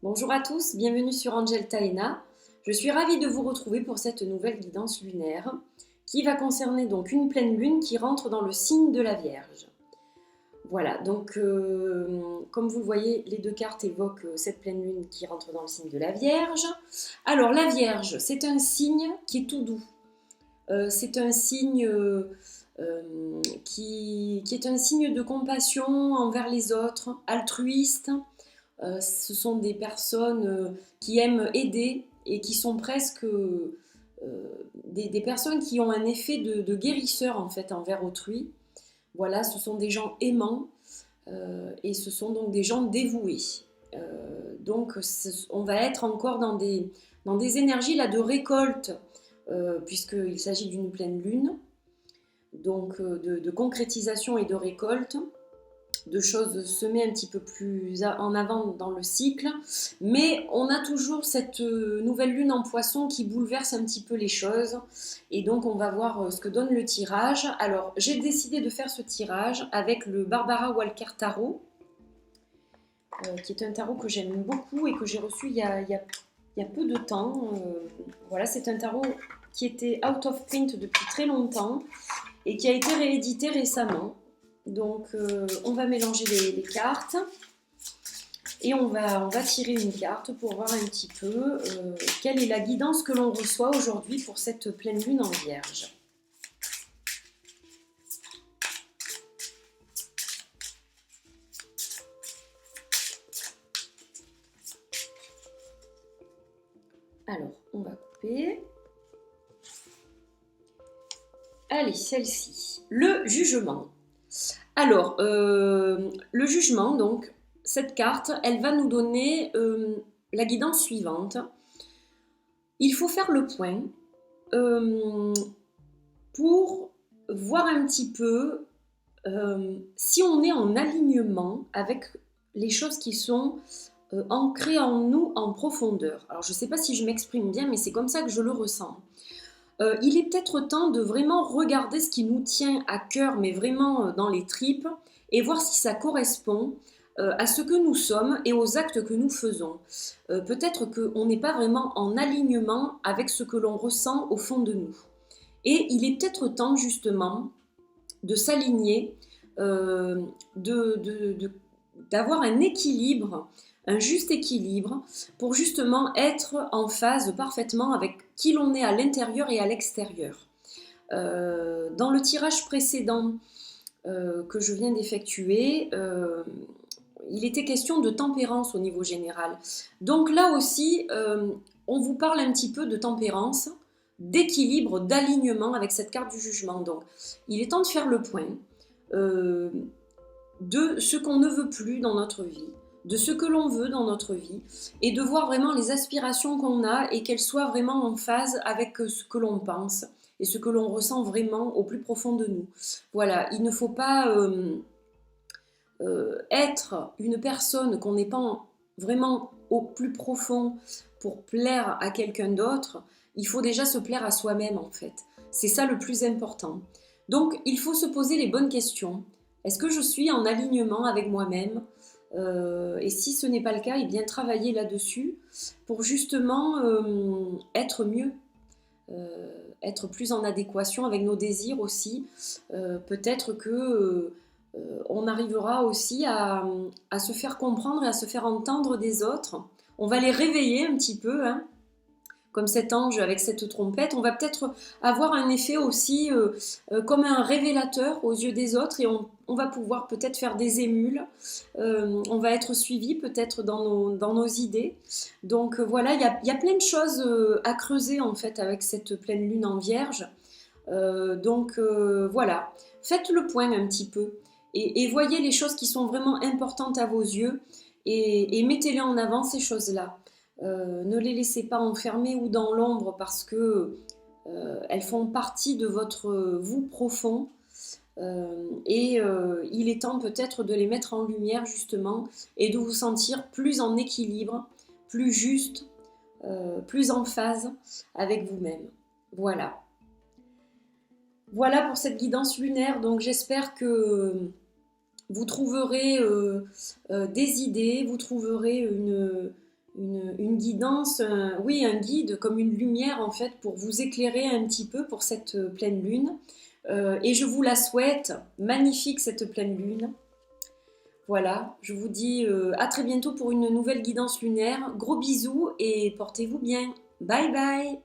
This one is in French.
Bonjour à tous, bienvenue sur Angel Taena. Je suis ravie de vous retrouver pour cette nouvelle guidance lunaire qui va concerner donc une pleine lune qui rentre dans le signe de la Vierge. Voilà, donc comme vous le voyez, les deux cartes évoquent cette pleine lune qui rentre dans le signe de la Vierge. Alors la Vierge, c'est un signe qui est tout doux. C'est un signe qui est un signe de compassion envers les autres, altruiste. Ce sont des personnes qui aiment aider et qui sont presque des personnes qui ont un effet de guérisseur en fait envers autrui. Voilà, ce sont des gens aimants et ce sont donc des gens dévoués. Donc on va être encore dans des énergies là de récolte puisqu'il s'agit d'une pleine lune, donc de concrétisation et de récolte, de choses semées un petit peu plus en avant dans le cycle, mais on a toujours cette nouvelle lune en poisson qui bouleverse un petit peu les choses, et donc on va voir ce que donne le tirage. Alors j'ai décidé de faire ce tirage avec le Barbara Walker Tarot, qui est un tarot que j'aime beaucoup et que j'ai reçu il y a peu de temps. Voilà, c'est un tarot qui était out of print depuis très longtemps et qui a été réédité récemment. Donc on va mélanger les cartes et on va tirer une carte pour voir un petit peu quelle est la guidance que l'on reçoit aujourd'hui pour cette pleine lune en Vierge. Alors on va couper. Allez, celle-ci, le jugement. Alors, le jugement, donc, cette carte, elle va nous donner la guidance suivante. Il faut faire le point pour voir un petit peu si on est en alignement avec les choses qui sont ancrées en nous en profondeur. Alors, je ne sais pas si je m'exprime bien, mais c'est comme ça que je le ressens. Il est peut-être temps de vraiment regarder ce qui nous tient à cœur, mais vraiment dans les tripes, et voir si ça correspond à ce que nous sommes et aux actes que nous faisons. Peut-être qu'on n'est pas vraiment en alignement avec ce que l'on ressent au fond de nous. Et il est peut-être temps justement de s'aligner, d'avoir un équilibre, un juste équilibre, pour justement être en phase parfaitement avec qui l'on est à l'intérieur et à l'extérieur. Dans le tirage précédent que je viens d'effectuer, il était question de tempérance au niveau général. Donc là aussi, on vous parle un petit peu de tempérance, d'équilibre, d'alignement avec cette carte du jugement. Donc, il est temps de faire le point de ce qu'on ne veut plus dans notre vie, de ce que l'on veut dans notre vie, et de voir vraiment les aspirations qu'on a et qu'elles soient vraiment en phase avec ce que l'on pense et ce que l'on ressent vraiment au plus profond de nous. Voilà, il ne faut pas être une personne qu'on n'est pas vraiment au plus profond pour plaire à quelqu'un d'autre. Il faut déjà se plaire à soi-même en fait. C'est ça le plus important. Donc il faut se poser les bonnes questions. Est-ce que je suis en alignement avec moi-même ? Et si ce n'est pas le cas, eh bien travailler là-dessus pour justement être mieux, être plus en adéquation avec nos désirs aussi. Peut-être que on arrivera aussi à se faire comprendre et à se faire entendre des autres. On va les réveiller un petit peu, hein, comme cet ange avec cette trompette. On va peut-être avoir un effet aussi comme un révélateur aux yeux des autres, et on va pouvoir peut-être faire des émules. On va être suivi peut-être dans nos idées. Donc voilà, il y a plein de choses à creuser en fait avec cette pleine lune en Vierge. Donc voilà, faites le point un petit peu et voyez les choses qui sont vraiment importantes à vos yeux et mettez-les en avant, ces choses-là. Ne les laissez pas enfermer ou dans l'ombre parce que elles font partie de votre vous profond, et il est temps peut-être de les mettre en lumière justement et de vous sentir plus en équilibre, plus juste, plus en phase avec vous-même. Voilà. Voilà pour cette guidance lunaire. Donc j'espère que vous trouverez des idées, vous trouverez une guidance, oui, un guide comme une lumière en fait pour vous éclairer un petit peu pour cette pleine lune. Et je vous la souhaite magnifique cette pleine lune. Voilà, je vous dis à très bientôt pour une nouvelle guidance lunaire. Gros bisous et portez-vous bien. Bye bye!